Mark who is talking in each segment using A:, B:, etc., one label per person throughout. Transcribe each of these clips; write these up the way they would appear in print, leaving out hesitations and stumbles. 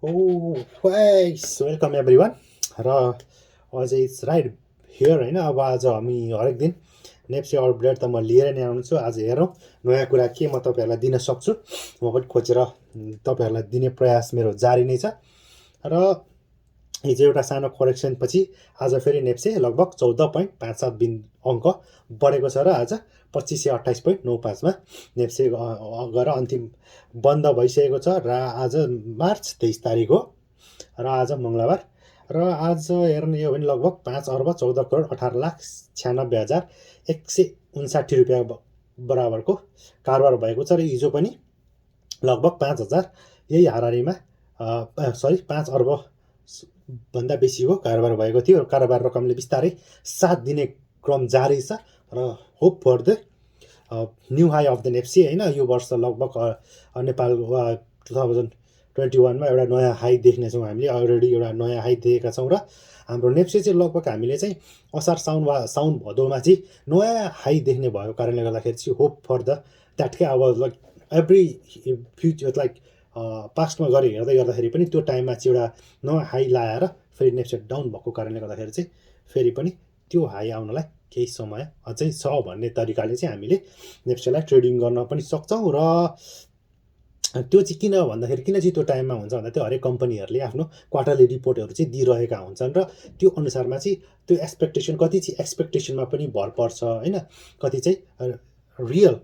A: Welcome everyone र अझै it's right here होइन। अब आज हामी हरेक दिन नेप्सी अपडेट त म लिएर नै आउँछु। आज हेरौँ नयाँ कुरा के म तपाईँहरूलाई दिन सक्छु। म पनि खोजेर तपाईँहरूलाई दिने प्रयास मेरो जारी नै छ। र हिजो एउटा सानो करेक्सन पछि आज फेरि नेप्से लगभग 14.57 अङ्क बढेको छ र आज 2528.95मा नेप्से गएर अन्तिम बन्द भइसकेको छ। र आज मार्च 23 तारिक हो र आज मङ्गलबार। र आज हेर्ने हो भने लगभग 5,14,18,96,159 बराबरको कारोबार भएको छ। र हिजो पनि लगभग 5,000 यही हाराहारीमा 5 अर्ब भन्दा बेसीको कारोबार भएको थियो। कारोबार रकमले बिस्तारै साथ दिने क्रम जारी छ र hope for the new high of the NEPSE होइन। यो वर्ष लगभग नेपाल 2021मा एउटा नयाँ हाई देख्नेछौँ। हामीले अलरेडी एउटा नयाँ हाई देखेका छौँ र हाम्रो नेप्सी चाहिँ लगभग हामीले चाहिँ असार साउन वा साउन भदौमा चाहिँ नयाँ हाई देख्ने भएको कारणले गर्दाखेरि चाहिँ होप फर द द्याट के अब लाइक एभ्री फ्युचर लाइक पास्टमा गएर हेर्दै गर्दाखेरि पनि त्यो टाइममा चाहिँ एउटा नयाँ हाई लाएर फेरि नेप्सी डाउन भएको कारणले गर्दाखेरि चाहिँ फेरि पनि त्यो हाई आउनलाई केही समय अझै छ भन्ने तरिकाले चाहिँ हामीले नेप्सीलाई ट्रेडिङ गर्न पनि सक्छौँ। र त्यो चाहिँ किन भन्दाखेरि किन चाहिँ त्यो टाइममा हुन्छ भन्दा त्यो हरेक कम्पनीहरूले आफ्नो क्वार्टरली रिपोर्टहरू चाहिँ दिइरहेका हुन्छन् र त्यो अनुसारमा चाहिँ त्यो एक्सपेक्टेसन कति चाहिँ एक्सपेक्टेसनमा पनि भर पर्छ होइन। कति चाहिँ रियल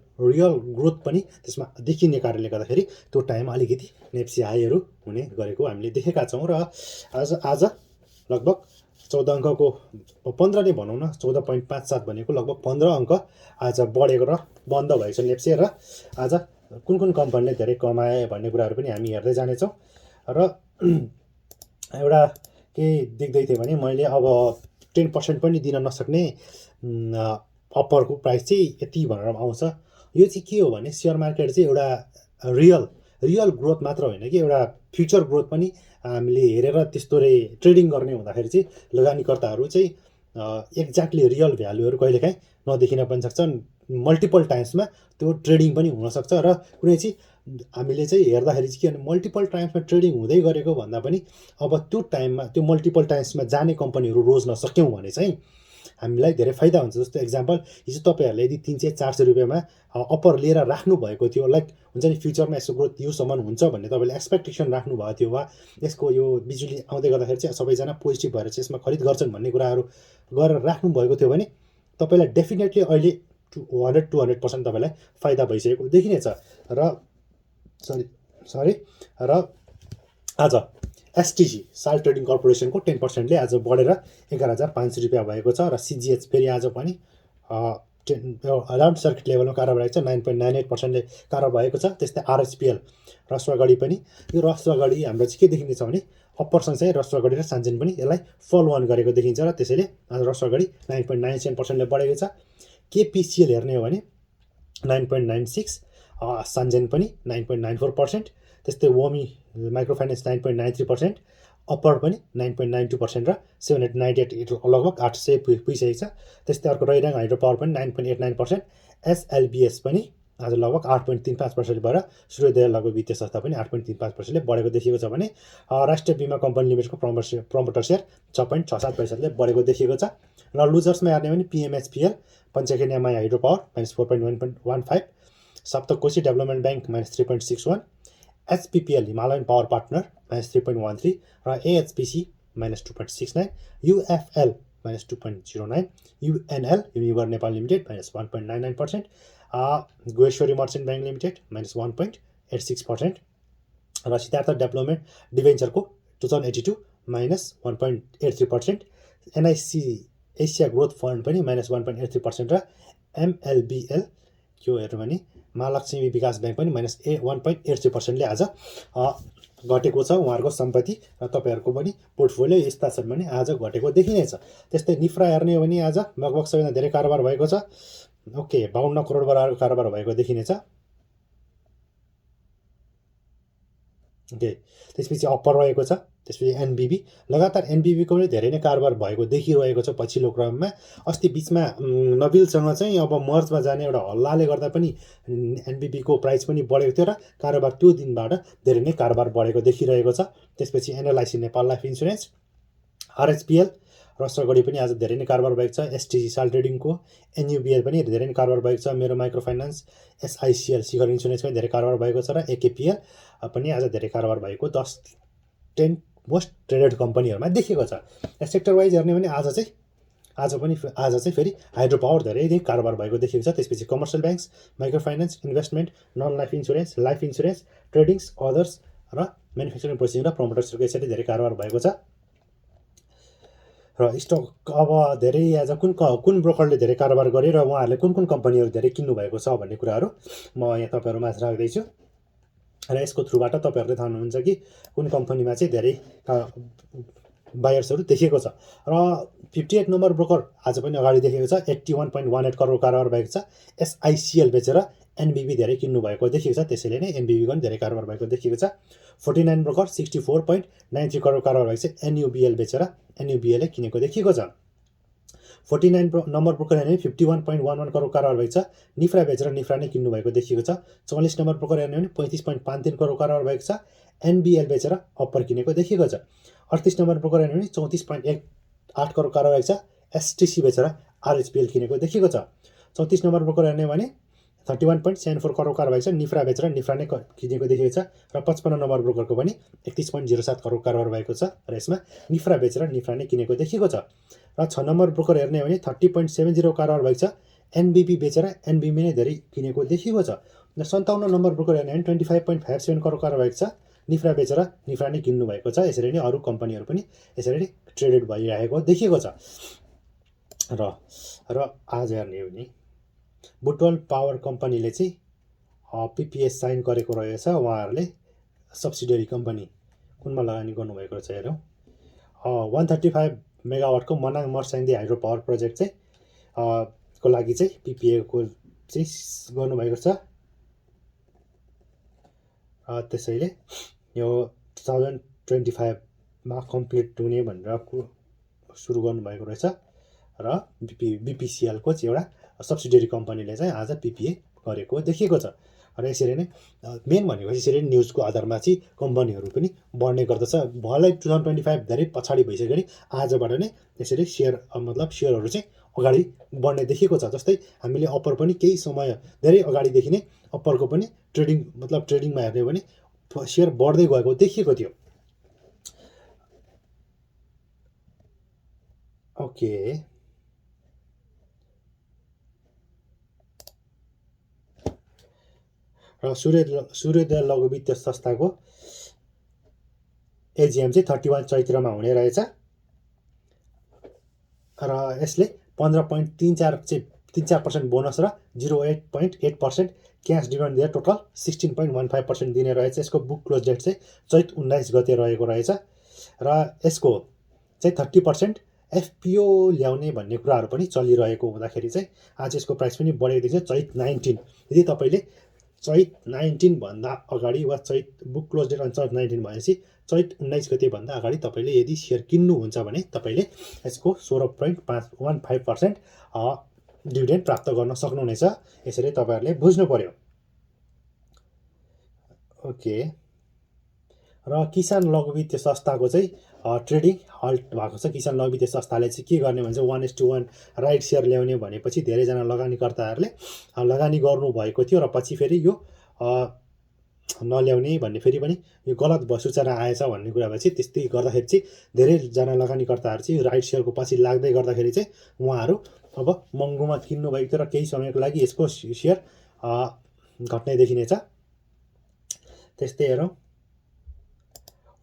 A: ग्रोथ पनि त्यसमा देखिने कारणले गर्दाखेरि त्यो टाइममा अलिकति नेप्सी हाईहरू हुने गरेको हामीले देखेका छौँ। र आज लगभग 14 अङ्कको 15 नै भनौँ न, 14.57 भनेको लगभग 15 अङ्क आज बढेको र बन्द भएको छ नेप्सी। र आज कुन कुन कम्पनीले धेरै कमाए भन्ने कुराहरू पनि हामी हेर्दै जानेछौँ। र एउटा के देख्दै थिएँ भने मैले अब 10% पनि दिन नसक्ने अप्परको प्राइस चाहिँ यति भनेर आउँछ। यो चाहिँ के हो भने सेयर मार्केट चाहिँ एउटा रियल ग्रोथ मात्र होइन कि एउटा फ्युचर ग्रोथ पनि हामीले हेरेर त्यस्तो ट्रेडिङ गर्ने हुँदाखेरि चाहिँ लगानीकर्ताहरू चाहिँ एक्ज्याक्टली रियल भ्यालुहरू कहिलेकाहीँ नदेखिन पनि सक्छन्। मल्टिपल टाइम्समा त्यो ट्रेडिङ पनि हुनसक्छ। र कुनै चाहिँ हामीले चाहिँ हेर्दाखेरि चाहिँ के भने मल्टिपल टाइम्समा ट्रेडिङ हुँदै गरेको भन्दा पनि अब त्यो टाइममा त्यो मल्टिपल टाइम्समा जाने कम्पनीहरू रोज्न सक्यौँ भने चाहिँ हामीलाई धेरै फाइदा हुन्छ। जस्तो एक्जाम्पल हिजो तपाईँहरूले यदि 300-400 रुपियाँमा अप्पर लिएर राख्नु भएको थियो, लाइक हुन्छ नि फ्युचरमा यसको ग्रोथ योसम्म हुन्छ भन्ने तपाईँले एक्सपेक्टेसन राख्नु भएको थियो, वा यसको यो बिजुली आउँदै गर्दाखेरि चाहिँ सबैजना पोजिटिभ भएर चाहिँ यसमा खरिद गर्छन् भन्ने कुराहरू गरेर राख्नु भएको थियो भने तपाईँलाई डेफिनेटली अहिले 100-200% तपाईँलाई फाइदा भइसकेको देखिनेछ। र र आज एसटिजी साल ट्रेडिङ कर्पोरेसनको 10%ले आज बढेर 11,500 रुपियाँ भएको छ। र सिजिएच फेरि आज पनि अराउन्ड सर्किट लेभलमा कारोबार भएको छ, 9.98%ले कारोबार भएको छ। त्यस्तै आरएचपिएल रसुवागढी पनि, यो रसुवागढी हाम्रो चाहिँ के देखिन्छ भने अप्पर सँगसँगै रसुवागढी र सान्जेन पनि यसलाई फल वान गरेको देखिन्छ। र त्यसैले आज रसुवागढी 9.97%ले बढेको छ। केपिसिएल हेर्ने हो भने 9.96, सान्जेन पनि 9.94%, त्यस्तै वोमी माइक्रो फाइनेन्स 9.93%, अप्पर पनि 9.92% र 798 लगभग 800 पुगिसकेको छ। त्यस्तै अर्को रैराङ हाइड्रो पावर पनि 9.89%, एसएलबिएस पनि आज लगभग 8.35% भएर सूर्योदय लघु वित्तीय संस्था पनि 8.35%ले बढेको देखिएको छ भने राष्ट्रिय बिमा कम्पनी लिमिटेडको प्रमोटर सेयर 6.67%ले बढेको देखिएको छ। र लुजर्समा हेर्ने भने PMHPL, Panchakanya Maya hydro power -4.15, Saptakoshi development bank -3.61, HPPL Himalayan power partner -3.13 र एएचपिसी -2.69, युएफएल -2.09, युएनएल युनिभर Nepal limited -1.99%, Goeshwari merchant bank limited -1.86% र सिद्धार्थ डेभलपमेन्ट डिभेन्चरको 2082 -1.83%, एनआइसी एसिया ग्रोथ फन्ड पनि -1.83% र एमएलबिएल यो हेर्नु भने महालक्ष्मी विकास ब्याङ्क पनि -1.83%ले आज घटेको छ उहाँहरूको सम्पत्ति। र तपाईँहरूको पनि पोर्टफोलियो यस्ता छन् भने आज घटेको देखिनेछ। त्यस्तै निफ्रा हेर्ने हो भने आज लगभग सबैभन्दा धेरै कारोबार भएको छ। ओके, 52 करोड बराबरको कारोबार भएको देखिनेछ। ओके, त्यसपछि अप्पर रहेको छ त्यसपछि एनबिबी लगातार एनबिबीको पनि धेरै नै कारोबार भएको देखिरहेको छ पछिल्लो क्रममा। अस्ति बिचमा नबिलसँग चाहिँ अब मर्जमा जाने एउटा हल्लाले गर्दा पनि एनबिबीको प्राइस पनि बढेको थियो र कारोबार त्यो दिनबाट धेरै नै कारोबार बढेको देखिरहेको छ। त्यसपछि एनएलआइसी नेपाल लाइफ इन्सुरेन्स, आरएचपिएल रसगढी पनि आज धेरै नै कारोबार भएको छ। एसटिसी साल ट्रेडिङको, एनयुबिएल पनि धेरै नै कारोबार भएको छ। मेरो माइक्रो फाइनेन्स, एसआइसिएल शिखर इन्सुरेन्स पनि धेरै कारोबार भएको छ र एकेपिएल पनि आज धेरै कारोबार भएको 10 मोस्ट ट्रेडेड कम्पनीहरूमा देखिएको छ। सेक्टर वाइज हेर्ने भने आज चाहिँ फेरि हाइड्रो पावर धेरै नै कारोबार भएको देखिएको छ। त्यसपछि commercial banks, micro finance, investment, non life insurance, life insurance, tradings, others र म्यानुफ्याक्चरिङ प्रोसेसिङ र प्रमोटर्सहरूको यसरी धेरै कारोबार भएको छ। र स्टक अब धेरै आज कुन ब्रोकरले धेरै कारोबार गरे र उहाँहरूले कुन कम्पनीहरू धेरै किन्नु भएको छ भन्ने कुराहरू म यहाँ तपाईँहरूमाझ राख्दैछु। र यसको थ्रुबाट तपाईँहरूले थाहा हुनुहुन्छ कि कुन कम्पनीमा चाहिँ धेरै बायर्सहरू देखिएको छ। र 58 नम्बर ब्रोकर आज पनि अगाडि देखेको छ। 81.18 करोड कारोबार भएको छ। एसआइसिएल बेचेर एनबिबी धेरै किन्नु भएको देखिएको छ, त्यसैले नै एनबिबीको पनि धेरै कारोबार भएको देखिएको छ। 49 ब्रोकर 64.93 करोड कारोबार भएको छ। एनयुबिएल बेचेर एनयुबिएलले किनेको देखिएको छ। 49 नम्बर ब्रोकर हेर्ने 51.11 करोड कारोबार भएको छ। निफ्रा बेचेर निफ्रा नै किन्नु भएको देखिएको छ। 44 नम्बर ब्रोकर हेर्ने भने 35.53 करोड कारोबार भएको छ। एनबिएल बेचेर अप्पर किनेको देखिएको छ। 38 नम्बर ब्रोकर हेर्ने भने 34.18 करोड कारोबार भएको छ। एसटिसी बेचेर आरएचपिएल किनेको देखिएको छ। 34 नम्बर ब्रोकर हेर्ने भने 31.74 करोड कारोबार भएको छ। निफ्रा बेचेर निफ्रा नै किनेको देखिएको छ। र 55 नम्बर ब्रोकरको पनि 31.07 करोड कारोबार भएको छ र यसमा निफ्रा बेचेर निफ्रा नै किनेको देखिएको छ। र 6 नम्बर ब्रोकर हेर्ने भने 30.70 कारोबार भएको छ। एनबिबी बेचेर एनबिबी नै धेरै किनेको देखिएको छ। र 57 नम्बर ब्रोकर हेर्ने भने 25.57 करोड कारोबार भएको छ। निफ्रा बेचेर निफ्रा नै किन्नु भएको छ। यसरी नै अरू कम्पनीहरू पनि यसरी नै ट्रेडेड भइरहेको देखिएको छ। र आज हेर्ने हो भने बुटवल पावर कम्पनीले चाहिँ पिपिएस साइन गरेको रहेछ। उहाँहरूले सब्सिडियरी कम्पनी कुनमा लगानी गर्नुभएको रहेछ हेरौँ। 135 मेगावाटको Manang Marsyangdi hydro power project चाहिँ को लागि चाहिँ पिपिएको चाहिँ गर्नुभएको छ। त्यसैले यो 2025मा कम्प्लिट हुने भनेर सुरु गर्नुभएको रहेछ। र बिपिसिएलको चाहिँ एउटा सब्सिडियरी कम्पनीले चाहिँ आज पिपिए गरेको देखिएको छ। र यसरी नै मेन भनेको यसरी न्युजको आधारमा चाहिँ कम्पनीहरू पनि बढ्ने गर्दछ। भलै 2025 धेरै पछाडि भइसक्यो नि आजबाट नै यसरी सेयरहरू चाहिँ अगाडि बढ्ने देखिएको छ। जस्तै हामीले अप्पर पनि केही समय धेरै अगाडिदेखि नै अप्परको पनि ट्रेडिङमा हेर्ने हो भने सेयर बढ्दै गएको देखिएको थियो। ओके, र सूर्योदय लघु वित्तीय संस्थाको एजिएम चाहिँ 31 चैत्रमा हुने रहेछ। र यसले 15.34% बोनस र 0.8% क्यास डिभिडेन्ड दिएर टोटल 16.15% दिने रहेछ। यसको बुक क्लोज डेट चाहिँ चैत 19 गते रहेको रहेछ। र यसको चाहिँ 30% एफपिओ ल्याउने भन्ने कुराहरू पनि चलिरहेको हुँदाखेरि चाहिँ आज यसको प्राइस पनि बढेको देखिन्छ। चैत 19 यदि तपाईँले चैत 19 भन्दा अगाडि वा चैत बुक क्लोज डेट चैत 19 भनेपछि चैत 19 गते भन्दा अगाडि तपाईँले यदि सेयर किन्नुहुन्छ भने तपाईँले यसको 16.15% डिभिडेन्ड प्राप्त गर्न सक्नुहुनेछ। यसरी तपाईँहरूले बुझ्नु पर्यो। ओके, र किसान लघु वित्तीय संस्थाको चाहिँ ट्रेडिङ हल्ट भएको छ। किसान लघु वित्तीय संस्थाले चाहिँ के गर्ने भन्छ 1:1 राइट सेयर ल्याउने भनेपछि धेरैजना लगानीकर्ताहरूले लगानी गर्नुभएको थियो र पछि फेरि यो नल्याउने भन्ने फेरि पनि यो गलत सूचना आएछ भन्ने कुरा भएपछि त्यस्तै गर्दाखेरि चाहिँ धेरैजना लगानीकर्ताहरू चाहिँ राइट सेयरको पछि लाग्दै गर्दाखेरि चाहिँ उहाँहरू अब महँगोमा किन्नु भएको थियो र केही समयको लागि यसको सेयर घट्ने देखिनेछ। त्यस्तै हेरौँ,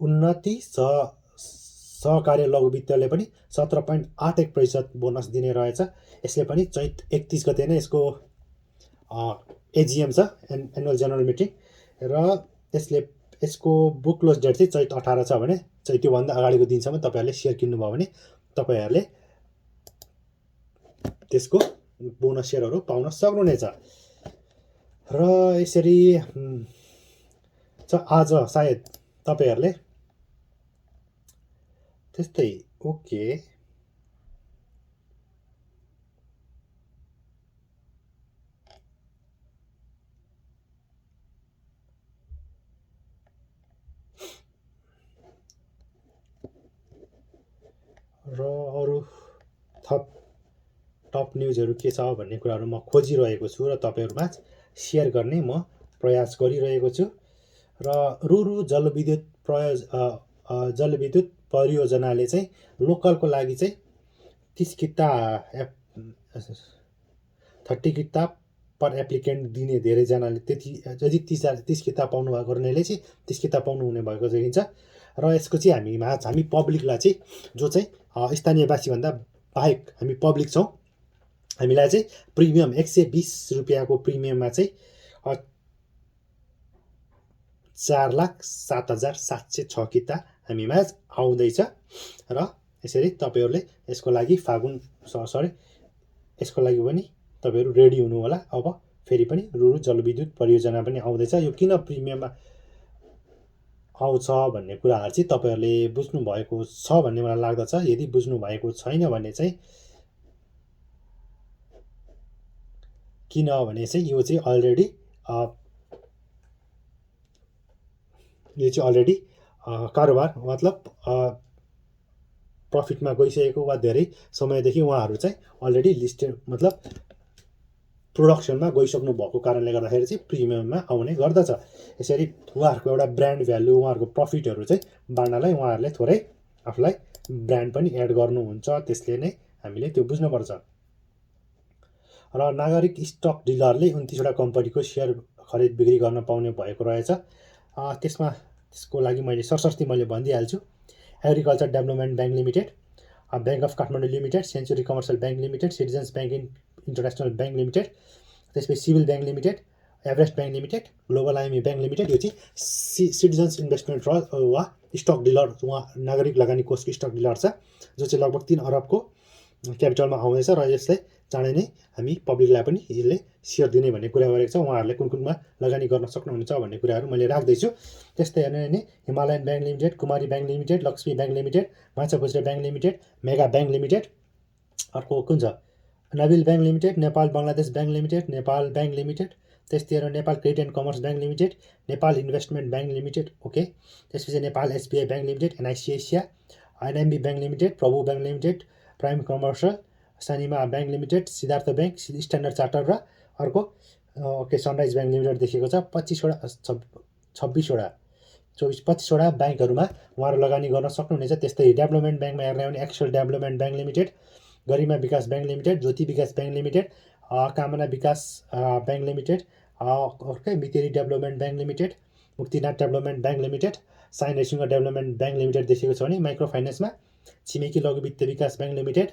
A: उन्नति सहकारी लघु वित्तले पनि 17.81% बोनस दिने रहेछ। यसले पनि चैत 31 गते नै यसको एजिएम छ, एनुअल जनरल मिटिङ। र यसको बुक क्लोज डेट चाहिँ चैत 18 छ भने त्योभन्दा अगाडिको दिनसम्म तपाईँहरूले सेयर किन्नुभयो भने तपाईँहरूले त्यसको बोनस सेयरहरू पाउन सक्नुहुनेछ। र यसरी आज सायद तपाईँहरूले त्यस्तै। ओके। र अरू थप टप न्युजहरू के छ भन्ने कुराहरू म खोजिरहेको छु र तपाईँहरूमा सेयर गर्ने म प्रयास गरिरहेको छु। र रुरु जलविद्युत परियोजनाले चाहिँ लोकलको लागि चाहिँ 30 किता 30 किता पर एप्लिकेन्ट दिने धेरैजनाले त्यति यदि 30 किता पाउनु भएको गर्नेले चाहिँ 30 किता पाउनु हुने भएको देखिन्छ। र यसको चाहिँ हामी पब्लिकलाई चाहिँ जो चाहिँ स्थानीयवासीभन्दा बाहेक हामी पब्लिक छौँ, हामीलाई चाहिँ प्रिमियम 120 रुपियाँको प्रिमियममा चाहिँ 4,07,706 किता हामीमा आउँदैछ। र यसरी तपाईँहरूले यसको लागि यसको लागि पनि तपाईँहरू रेडी हुनु होला। अब फेरि पनि रुरु जलविद्युत परियोजना पनि आउँदैछ। यो किन प्रिमियममा आउँछ भन्ने कुराहरू चाहिँ तपाईँहरूले बुझ्नु भएको छ भन्ने मलाई लाग्दछ। यदि बुझ्नु भएको छैन भने चाहिँ किनभने चाहिँ यो चाहिँ अलरेडी कारोबार मतलब प्रफिटमा गइसकेको वा धेरै समयदेखि उहाँहरू चाहिँ अलरेडी लिस्टेड मतलब प्रोडक्सनमा गइसक्नु भएको कारणले गर्दाखेरि चाहिँ प्रिमियममा आउने गर्दछ। यसरी उहाँहरूको एउटा ब्रान्ड भ्यालु, उहाँहरूको प्रफिटहरू चाहिँ बाँड्नलाई उहाँहरूले थोरै आफूलाई ब्रान्ड पनि एड गर्नुहुन्छ। त्यसले नै हामीले त्यो बुझ्नुपर्छ। र नागरिक स्टक डिलरले 29वटा कम्पनीको सेयर खरिद बिक्री गर्न पाउने भएको रहेछ। त्यसको लागि मैले सरसर्ती भनिदिइहाल्छु। Agriculture development bank limited, bank of Kathmandu limited, century commercial bank limited, citizens bank international bank limited, त्यसपछि civil bank limited, Everest bank limited, global IME bank limited. यो चाहिँ सिटिजन्स इन्भेस्टमेन्ट ट्रस्ट वा स्टक डिलर, उहाँ नागरिक लगानी कोषको stock dealer छ, जो चाहिँ लगभग 3 अरबको क्यापिटलमा आउँदैछ। र यसलाई चाँडै नै हामी पब्लिकलाई पनि यसले सेयर दिने भन्ने कुरा गरेको छ। उहाँहरूले कुनमा लगानी गर्न सक्नुहुन्छ भन्ने कुराहरू मैले राख्दैछु। त्यस्तै नै Himalayan bank limited, Kumari bank limited, Laxmi bank limited, Machhapuchchhre bank limited, mega bank limited. अर्को कुन छ? Nabil bank limited, Nepal Bangladesh bank limited, Nepal bank limited. त्यस्तै Nepal credit and commerce bank limited, Nepal investment bank limited. Okay. त्यसपछि Nepal SBI bank limited, NIC Asia, NMB bank limited, Prabhu bank limited, prime commercial, Sanima bank limited, Siddhartha bank, standard charter र अर्को okay sunrise bank limited देखिएको छ। 25वटा ब्याङ्कहरूमा उहाँहरू लगानी गर्न सक्नुहुनेछ। त्यस्तै डेभलपमेन्ट ब्याङ्कमा हेर्ने भने excel development bank limited, Garima Bikas bank limited, Jyoti Bikas bank limited, Kamana Bikas bank limited, Miteri development bank limited, Muktinath development bank limited, साइन रेसिङ डेभलपमेन्ट ब्याङ्क लिमिटेड देखिएको छ भने माइक्रो फाइनेन्समा छिमेकी लघु वित्त विकास ब्याङ्क लिमिटेड,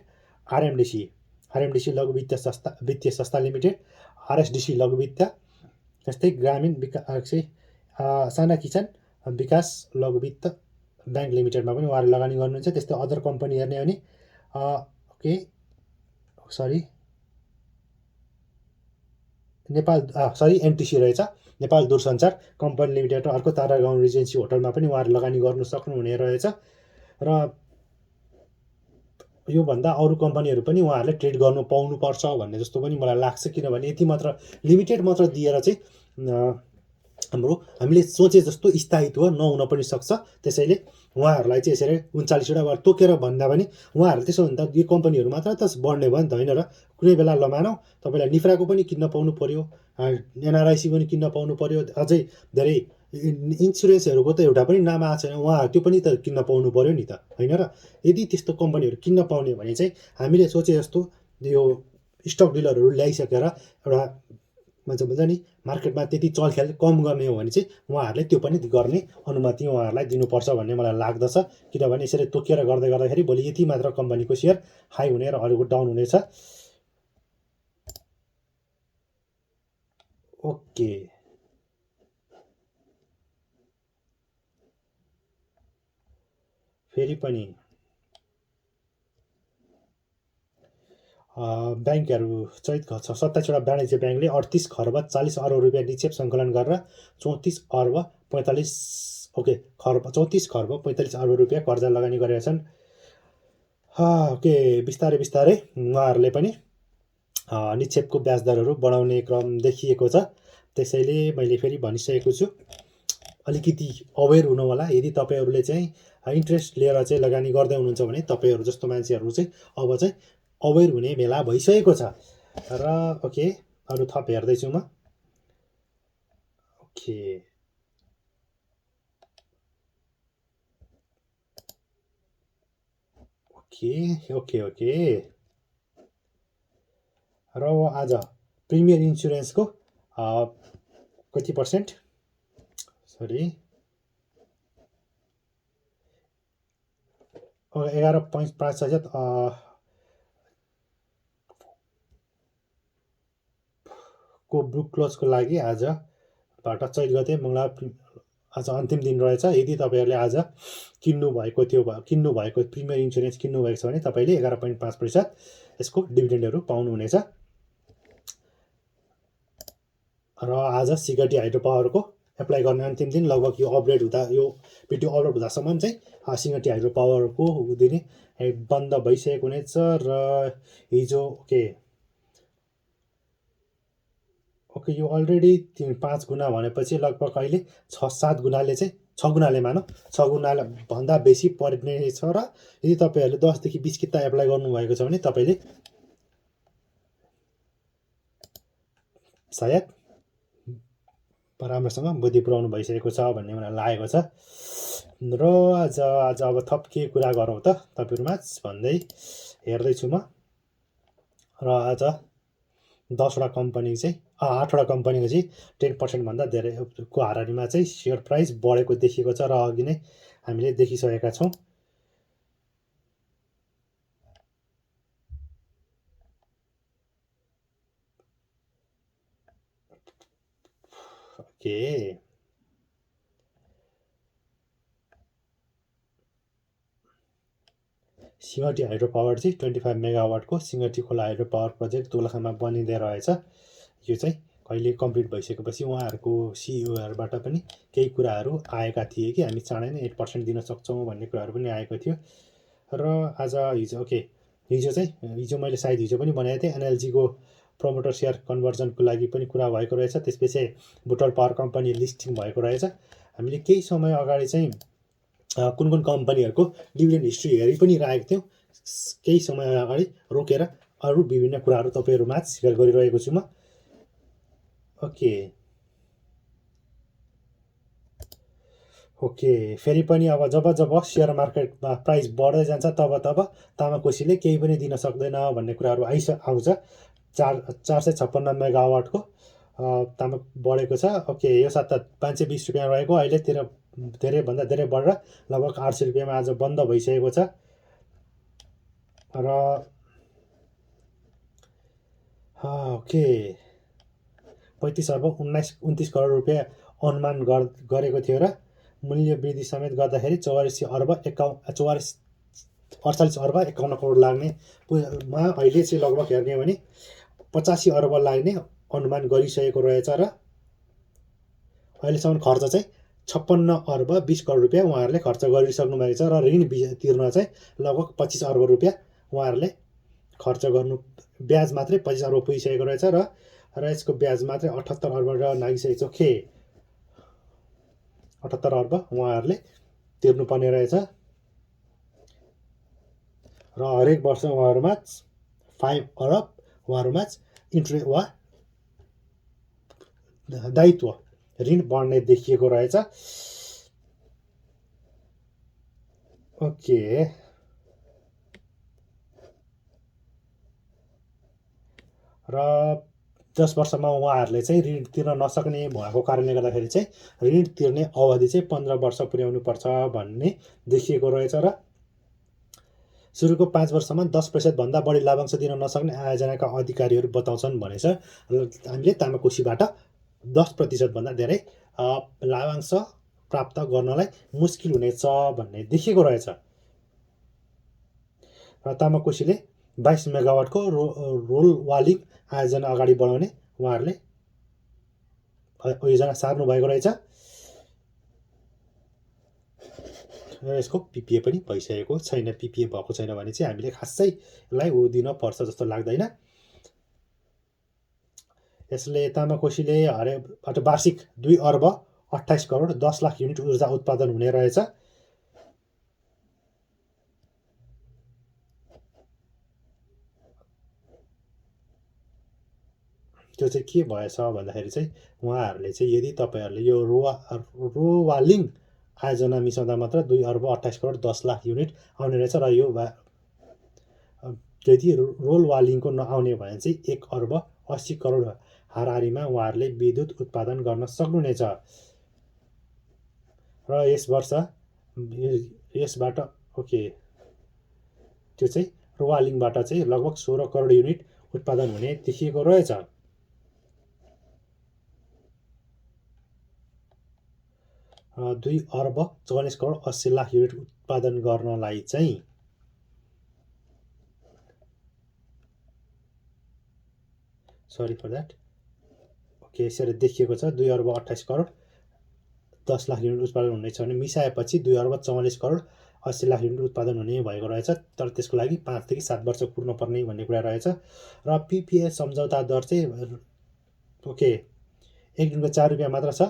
A: आरएमडिसी लघु वित्तीय संस्था लिमिटेड, आरएसडिसी लघु वित्त, त्यस्तै ग्रामीण विकास साना किसान विकास लघु वित्त ब्याङ्क लिमिटेडमा पनि उहाँहरूले लगानी गर्नुहुन्छ। त्यस्तै अदर कम्पनी हेर्ने हो भने एनटिसी रहेछ, नेपाल दूरसञ्चार कम्पनी लिमिटेड र अर्को तारागाउँ रिजेन्सी होटलमा पनि उहाँहरू लगानी गर्नु सक्नुहुने रहेछ। र योभन्दा अरू कम्पनीहरू पनि उहाँहरूले ट्रेड गर्नु पाउनुपर्छ भन्ने जस्तो पनि मलाई लाग्छ। किनभने यति मात्र लिमिटेड मात्र दिएर चाहिँ हामीले सोचे जस्तो स्थायित्व नहुन पनि सक्छ। त्यसैले उहाँहरूलाई चाहिँ यसरी 39वटा वा तोकेर भन्दा पनि उहाँहरू त्यसो भन्दा यो कम्पनीहरू मात्र त बढ्ने भयो नि त, होइन र? कुनै बेला मानौँ तपाईँलाई निफ्राको पनि किन्न पाउनु पऱ्यो, एनआरआइसी पनि किन्न पाउनु पऱ्यो, अझै धेरै इन्सुरेन्सहरूको त एउटा पनि नाम आएको छैन, उहाँहरू त्यो पनि त किन्न पाउनु पऱ्यो नि त, होइन र? यदि त्यस्तो कम्पनीहरू किन्न पाउने भने चाहिँ हामीले सोचे जस्तो यो स्टक डिलरहरू ल्याइसकेर एउटा भन्छ नि मार्केटमा त्यति चलखेल कम गर्ने हो भने चाहिँ उहाँहरूले त्यो पनि गर्ने अनुमति उहाँहरूलाई दिनुपर्छ भन्ने मलाई लाग्दछ। किनभने यसरी तोकेर गर्दाखेरि भोलि यति मात्र कम्पनीको सेयर हाई हुने र अरूको डाउन हुनेछ। ओके। फेरि पनि ब्याङ्कहरू चाहिँ 27वटा वाणिज्य ब्याङ्कले 38 खर्ब 40 अरब रुपियाँ निक्षेप सङ्कलन गरेर 34 खर्ब 45 अर्ब रुपियाँ कर्जा लगानी गरेका छन्। ओके, बिस्तारै बिस्तारै उहाँहरूले पनि निक्षेपको ब्याज दरहरू बढाउने क्रम देखिएको छ। त्यसैले मैले फेरि भनिसकेको छु, अलिकति अवेर हुनु होला। यदि तपाईँहरूले चाहिँ इन्ट्रेस्ट लिएर चाहिँ लगानी गर्दै हुनुहुन्छ भने तपाईँहरू जस्तो मान्छेहरू चाहिँ अब चाहिँ अवेर हुने बेला भइसकेको छ। र ओके, अरू थप हेर्दैछु म। Okay, okay okay okay. र आज प्रिमियर इन्सुरेन्सको कति पर्सेन्ट, सरी 11.5% को बुक क्लोजको लागि आजबाट 4 गते मङ्गलबार आज अन्तिम दिन रहेछ। यदि तपाईँहरूले आज किन्नुभएको प्रिमियर इन्सुरेन्स किन्नुभएको छ भने तपाईँले 11.5% यसको डिभिडेन्डहरू पाउनुहुनेछ। र आज सिगटी हाइड्रो पावरको एप्लाई गर्ने अन्तिम दिन, लगभग यो भिडियो अपलोड हुँदासम्म चाहिँ सिगटी हाइड्रो पावरको दिने बन्द भइसकेको हुनेछ। र हिजो ओके यो अलरेडी 5 गुणा भनेपछि लगभग अहिले 6-7 गुणाले चाहिँ 6 गुणाले मानौँ 6 गुणाले भन्दा बेसी पर्नेछ। र यदि तपाईँहरूले 10 देखि 20 किता एप्लाई गर्नुभएको छ भने तपाईँले सायद राम्रोसँग बुद्धि पुऱ्याउनु भइसकेको छ भन्ने मलाई लागेको छ। र आज अब थप के कुरा गरौँ त तपाईँहरूमा भन्दै हेर्दैछु म। र आज 10वटा कम्पनी चाहिँ 8वटा कम्पनीको चाहिँ 10% भन्दा धेरैको हाराहारीमा चाहिँ सेयर प्राइस बढेको देखिएको छ। र अघि नै हामीले देखिसकेका छौँ। ओके, सिगटी हाइड्रो पावर चाहिँ 25 मेगावाटको सिगटी खोला हाइड्रो पावर प्रोजेक्ट दोलखामा बनिँदै रहेछ। यो चाहिँ कहिले कम्प्लिट भइसकेपछि उहाँहरूको सिइओहरूबाट पनि केही कुराहरू आएका थिए कि हामी चाँडै नै 8% दिन सक्छौँ भन्ने कुराहरू पनि आएको थियो। र आज हिजो मैले सायद हिजो पनि भनेको थिएँ, एनएलजीको प्रमोटर सेयर कन्भर्जनको लागि पनि कुरा भएको रहेछ। त्यसपछि बुटवल पावर कम्पनी लिस्टिङ भएको रहेछ। हामीले केही समय अगाडि चाहिँ कुन कुन कम्पनीहरूको डिभिडेन्ड हिस्ट्री हेरि पनि राखेको थियौँ। केही समय अगाडि रोकेर अरू विभिन्न कुराहरू तपाईँहरूमाझ सेयर गरिरहेको छु म। ओके, फेरि पनि अब जब सेयर मार्केटमा प्राइस बढ्दै जान्छ तब तामाकोसीले केही पनि दिन सक्दैन भन्ने कुराहरू आउँछ। 456 मेगावाटको तामाक बढेको छ। ओके, यो साता 520 रुपियाँ रहेको अहिले धेरैभन्दा धेरै बढेर लगभग 800 रुपियाँमा आज बन्द भइसकेको छ। र ओके, 35 अर्ब 29 करोड रुपियाँ अनुमान गरेको थियो र मूल्य वृद्धि समेत गर्दाखेरि 48 अर्ब 51 करोड लाग्ने मा अहिले चाहिँ लगभग हेर्ने हो भने 85 अर्ब लाग्ने अनुमान गरिसकेको रहेछ। र अहिलेसम्म खर्च चाहिँ 56 अर्ब 20 करोड रुपियाँ उहाँहरूले खर्च गरिसक्नु भएको छ। र ऋण तिर्न चाहिँ लगभग 25 अर्ब रुपियाँ उहाँहरूले खर्च गर्नु, ब्याज मात्रै 25 अर्ब पुगिसकेको रहेछ। र यसको ब्याज मात्रै 78 अर्ब लागिसकेको छ। 78 अर्ब उहाँहरूले तिर्नुपर्ने रहेछ। र हरेक वर्ष उहाँहरूमा 5 अर्ब उहाँहरूमा इन्ट्रेस्ट वा दायित्व ऋण बढ्ने देखिएको रहेछ। ओके, र 10 वर्षमा उहाँहरूले चाहिँ ऋण तिर्न नसक्ने भएको कारणले गर्दाखेरि चाहिँ ऋण तिर्ने अवधि चाहिँ 15 वर्ष पुर्याउनु पर्छ भन्ने देखिएको रहेछ। र सुरुको 5 वर्षमा 10% भन्दा बढी लाभांश दिन नसक्ने आयोजनाका अधिकारीहरू बताउँछन् भनेछ। हामीले तामाकोसीबाट 10% भन्दा धेरै लाभांश प्राप्त गर्नलाई मुस्किल हुनेछ भन्ने देखिएको रहेछ। र तामाकोसीले 22 मेगावाटको रोल वालिङ आयोजना अगाडि बढाउने उहाँहरूले योजना सार्नु भएको रहेछ। र यसको पिपिए पनि भइसकेको छैन। पिपिए भएको छैन भने चाहिँ हामीले खासै यसलाई दिन पर्छ जस्तो लाग्दैन। यसले तामाकोसीले वार्षिक 2 अर्ब 28 करोड 10 लाख युनिट ऊर्जा उत्पादन हुने रहेछ। त्यो चाहिँ के भएछ भन्दाखेरि चाहिँ उहाँहरूले चाहिँ यदि तपाईँहरूले यो रोवालिङ आयोजना मिसाउँदा मात्र 2 अर्ब 28 करोड 10 लाख युनिट आउने रहेछ। र यो यदि रोलवालिङको नआउने भने चाहिँ 1 अर्ब 80 करोड हाराहारीमा उहाँहरूले विद्युत उत्पादन गर्न सक्नुहुनेछ। र यस वर्ष यसबाट त्यो चाहिँ रोवालिङबाट चाहिँ लगभग 16 करोड युनिट उत्पादन हुने देखिएको रहेछ। 2 अर्ब 44 करोड 80 लाख युनिट उत्पादन गर्नलाई चाहिँ सरी फर द्याट यसरी देखिएको छ। 2 अर्ब 28 करोड 10 लाख युनिट उत्पादन हुनेछ भने मिसाएपछि 2 अर्ब 44 करोड 80 लाख युनिट उत्पादन हुने भएको रहेछ। तर त्यसको लागि 5 देखि 7 वर्ष कुर्नुपर्ने भन्ने कुरा रहेछ। र पिपिए सम्झौता दर चाहिँ 1 युनिटको 4 रुपियाँ मात्र छ,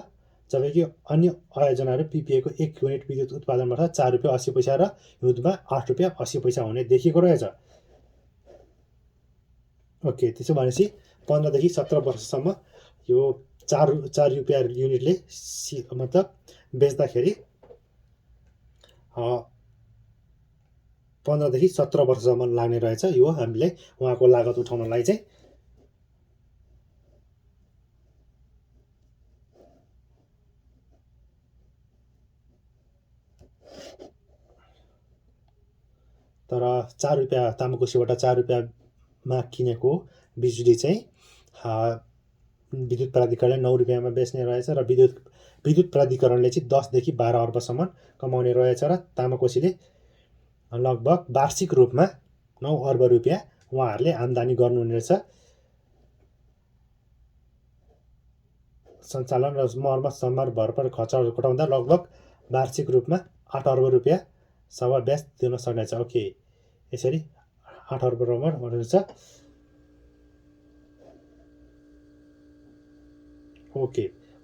A: जबकि अन्य आयोजनाहरू पिपिएको 1 युनिट विद्युत उत्पादनबाट 4 रुपियाँ 80 पैसा र हिउँदमा 8 रुपियाँ 80 पैसा हुने देखिएको रहेछ। त्यसो भनेपछि 15 देखि 17 वर्षसम्म यो 4 रुपियाँ युनिटले मतलब बेच्दाखेरि 15 देखि 17 वर्षसम्म लाग्ने रहेछ यो हामीले उहाँको लागत उठाउनलाई चाहिँ। तर 4 रुपियाँ तामाकोसीबाट 4 रुपियाँमा किनेको बिजुली चाहिँ विद्युत प्राधिकरणले 9 रुपियाँमा बेच्ने रहेछ। र विद्युत प्राधिकरणले चाहिँ 10 देखि 12 अर्बसम्म कमाउने रहेछ। र तामाकोसीले लगभग वार्षिक रूपमा 9 अर्ब रुपियाँ उहाँहरूले आम्दानी गर्नुहुने रहेछ। सञ्चालन र मर्मत सम्हार भरपर खर्चहरू घटाउँदा लगभग वार्षिक रूपमा 8 अर्ब रुपियाँ सभा ब्याज दिन सक्नेछ। यसरी 8 अर्ब रहेछ।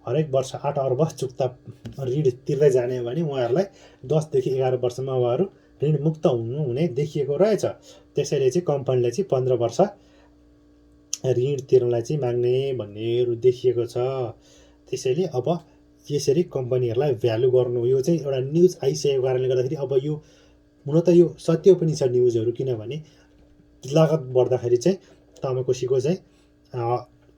A: हरेक वर्ष 8 अर्ब चुक्ता ऋण तिर्दै जाने भने उहाँहरूलाई 10 देखि 11 वर्षमा उहाँहरू ऋण मुक्त हुने देखिएको रहेछ। त्यसैले चाहिँ कम्पनीले चाहिँ 15 वर्ष ऋण तिर्नलाई चाहिँ माग्ने भन्नेहरू देखिएको छ। त्यसैले अब यसरी कम्पनीहरूलाई भ्यालु गर्नु, यो चाहिँ एउटा न्युज आइसकेको कारणले गर्दाखेरि अब यो हुन त यो सत्य पनि छ न्युजहरू, किनभने लागत बढ्दाखेरि चाहिँ तामाकोसीको चाहिँ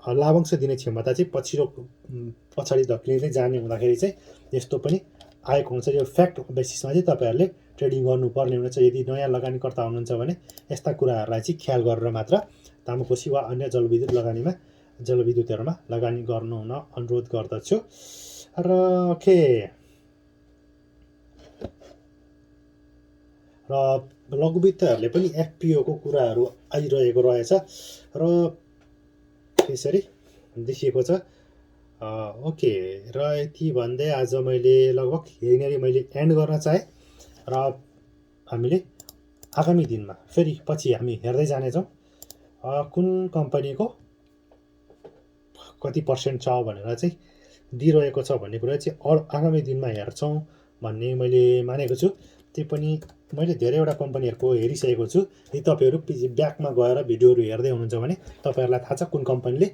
A: लाभांश दिने क्षमता चाहिँ पछाडि धक्लिँदै जाने हुँदाखेरि चाहिँ यस्तो पनि आएको हुन्छ। यो फ्याक्ट बेसिसमा चाहिँ तपाईँहरूले ट्रेडिङ गर्नुपर्ने हुनेछ। यदि नयाँ लगानीकर्ता हुनुहुन्छ भने यस्ता कुराहरूलाई चाहिँ ख्याल गरेर मात्र तामाकोसी वा अन्य जलविद्युतहरूमा लगानी गर्नु हुन अनुरोध गर्दछु। र लघुवित्तहरूले पनि एफपिओको कुराहरू आइरहेको रहेछ र यसरी देखिएको छ। र यति भन्दै आज मैले लगभग यहीँनिर मैले एन्ड गर्न चाहेँ। र हामीले आगामी दिनमा फेरि पछि हामी हेर्दै जानेछौँ कुन कम्पनीको कति पर्सेन्ट छ भनेर चाहिँ दिइरहेको छ भन्ने कुरा चाहिँ आगामी दिनमा हेर्छौँ भन्ने मैले मानेको छु। त्यो पनि मैले धेरैवटा कम्पनीहरूको हेरिसकेको छु। यदि तपाईँहरू ब्याकमा गएर भिडियोहरू हेर्दै हुनुहुन्छ भने तपाईँहरूलाई थाहा छ कुन कम्पनीले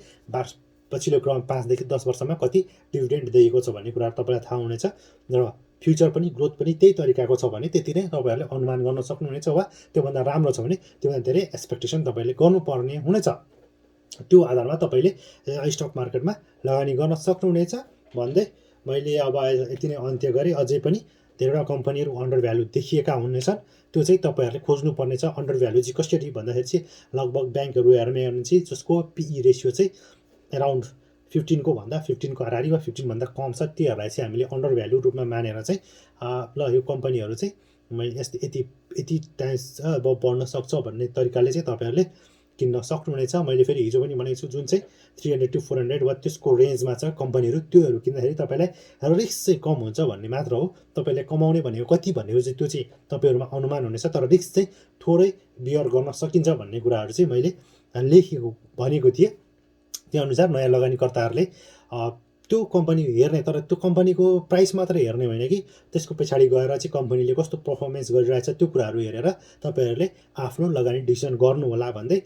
A: पछिल्लो क्रम 5 देखि 10 वर्षमा कति डिभिडेन्ड दिएको छ भन्ने कुरा तपाईँलाई थाहा हुनेछ। र फ्युचर पनि ग्रोथ पनि त्यही तरिकाको छ भने त्यति नै तपाईँहरूले अनुमान गर्न सक्नुहुनेछ, वा त्योभन्दा राम्रो छ भने त्योभन्दा धेरै एक्सपेक्टेसन तपाईँले गर्नुपर्ने हुनेछ। त्यो आधारमा तपाईँले स्टक मार्केटमा लगानी गर्न सक्नुहुनेछ भन्दै मैले अब यति नै अन्त्य गरेँ। अझै पनि धेरैवटा कम्पनीहरू अन्डर भ्यालु देखिएका हुनेछन्, त्यो चाहिँ तपाईँहरूले खोज्नुपर्ने छ। अन्डर भ्यालु चाहिँ कसरी भन्दाखेरि चाहिँ लगभग ब्याङ्कहरू हेर्ने चाहिँ जसको पिई रेसियो चाहिँ एराउन्ड 15 को हाराहारी वा 15 भन्दा कम छ, त्योहरूलाई चाहिँ हामीले अन्डर भ्यालु रूपमा मानेर चाहिँ ल यो कम्पनीहरू चाहिँ यति टाइम्स अब बढ्न सक्छ भन्ने तरिकाले चाहिँ तपाईँहरूले किन्न सक्नुहुनेछ। मैले फेरि हिजो पनि भनेको छु जुन चाहिँ 300 to 400 वा त्यसको रेन्जमा छ कम्पनीहरू, त्योहरू किन्दाखेरि तपाईँलाई रिस्क चाहिँ कम हुन्छ भन्ने मात्र हो। तपाईँले कमाउने भनेको कति भनेको चाहिँ त्यो चाहिँ तपाईँहरूमा अनुमान हुनेछ, तर रिस्क चाहिँ थोरै बियर गर्न सकिन्छ भन्ने कुराहरू चाहिँ मैले लेखेको भनेको थिएँ। त्यो अनुसार नयाँ लगानीकर्ताहरूले त्यो कम्पनी हेर्ने, तर त्यो कम्पनीको प्राइस मात्र हेर्ने होइन कि त्यसको पछाडि गएर चाहिँ कम्पनीले कस्तो पर्फर्मेन्स गरिरहेछ त्यो कुराहरू हेरेर तपाईँहरूले आफ्नो लगानी डिसिसन गर्नु होला भन्दै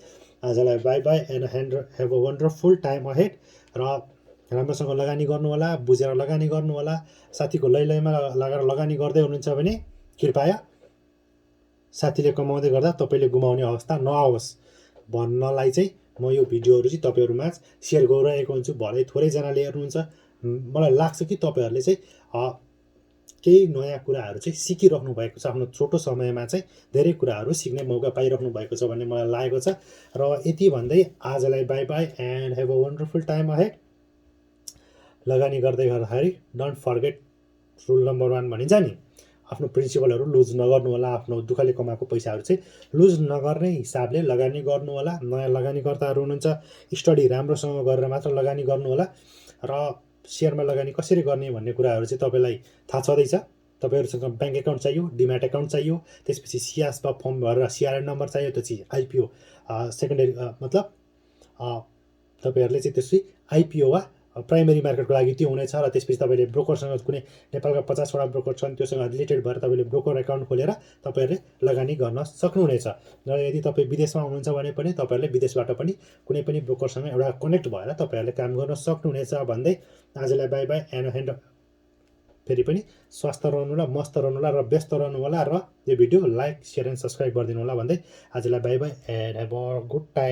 A: आजलाई by by and have a wonderful time ahead. र राम्रोसँग लगानी गर्नु होला, बुझेर लगानी गर्नु होला। साथीको लैमा लगाएर लगानी गर्दै हुनुहुन्छ भने कृपया साथीले कमाउँदै गर्दा तपाईँले गुमाउने अवस्था नआओस् भन्नलाई चाहिँ म यो भिडियोहरू चाहिँ तपाईँहरूमा सेयर गरिरहेको हुन्छु। भरे थोरैजनाले हेर्नुहुन्छ, मलाई लाग्छ कि तपाईँहरूले चाहिँ केही नयाँ कुराहरू चाहिँ सिकिराख्नु भएको छ, आफ्नो छोटो समयमा चाहिँ धेरै कुराहरू सिक्ने मौका पाइराख्नु भएको छ भन्ने मलाई लागेको छ। र यति भन्दै आजलाई by by and have a wonderful time ahead. लगानी गर्दै गर्दाखेरि डोन्ट फर्गेट रुल नम्बर 1 भनिन्छ नि, आफ्नो प्रिन्सिपलहरू लुज नगर्नु होला। आफ्नो दुःखले कमाएको पैसाहरू चाहिँ लुज नगर्ने हिसाबले लगानी गर्नु होला। नयाँ लगानीकर्ताहरू हुनुहुन्छ, स्टडी राम्रोसँग गरेर मात्र लगानी गर्नु होला। र सेयरमा लगानी कसरी गर्ने भन्ने कुराहरू चाहिँ तपाईँलाई थाहा छँदैछ। तपाईँहरूसँग ब्याङ्क एकाउन्ट चाहियो, डिम्याट एकाउन्ट चाहियो, त्यसपछि सियासमा फर्म भरेर सिआरएन नम्बर चाहियो, त्यो चाहिँ आइपिओ सेकेन्डरी मतलब तपाईँहरूले चाहिँ त्यसपछि आइपिओ वा प्राइमेरी मार्केटको लागि त्यो हुनेछ। र त्यसपछि तपाईँले ब्रोकरसँग कुनै नेपालका 50वटा ब्रोकर छन्, त्योसँग रिलेटेड भएर तपाईँले ब्रोकर एकाउन्ट खोलेर तपाईँहरूले लगानी गर्न सक्नुहुनेछ। र यदि तपाईँ विदेशमा हुनुहुन्छ भने पनि तपाईँहरूले विदेशबाट पनि कुनै पनि ब्रोकरसँग एउटा कनेक्ट भएर तपाईँहरूले काम गर्न सक्नुहुनेछ भन्दै आजलाई बाई बाई एन्ड फेरि पनि स्वस्थ रहनु होला, मस्त रहनु होला र व्यस्त रहनु होला। र यो video like, share and subscribe गरिदिनु होला भन्दै आजलाई by by and have a good time.